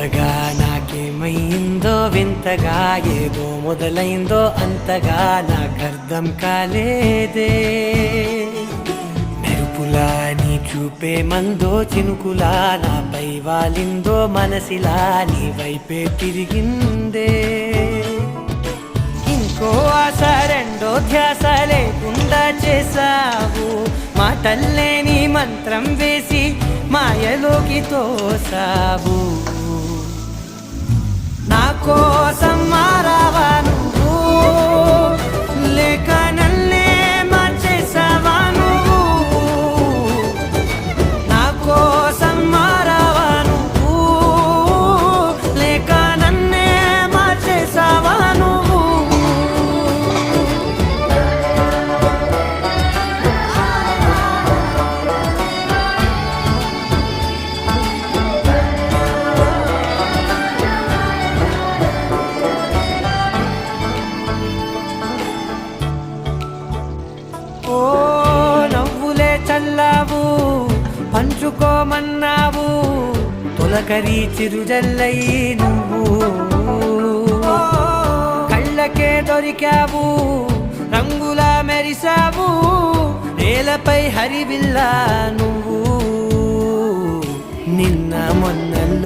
కొత్తగా నాకేమైందో వింతగా ఏదో మొదలైందో అంతగా నాకర్థం కాలేదే మెరుపులా నీ చూపే మందో చినుకులా నాపై వాలిందో మనసిలా నీ వైపే తిరిగిందే ఇంకో ఆశ రెండో ధ్యాస లేకుండా చేసావు మాటల్లే నీ మంత్రం వేసి మాయలోకి తోసావు నా కోసం మారావా నువ్వు లేక నన్నే మార్చేసావా నువ్వు నా కోసం మారావా నువ్వు లేక నన్నే మార్చేసావా నువ్వు ఓ నవ్వులే చల్లావు పంచుకోమన్నావు తొలకరి చిరుజల్లై నువ్వు కళ్ళకే దొరికావు రంగులా మెరిసావు నేలపై హరివిల్లా నువ్వు నిన్న మొన్నల్లో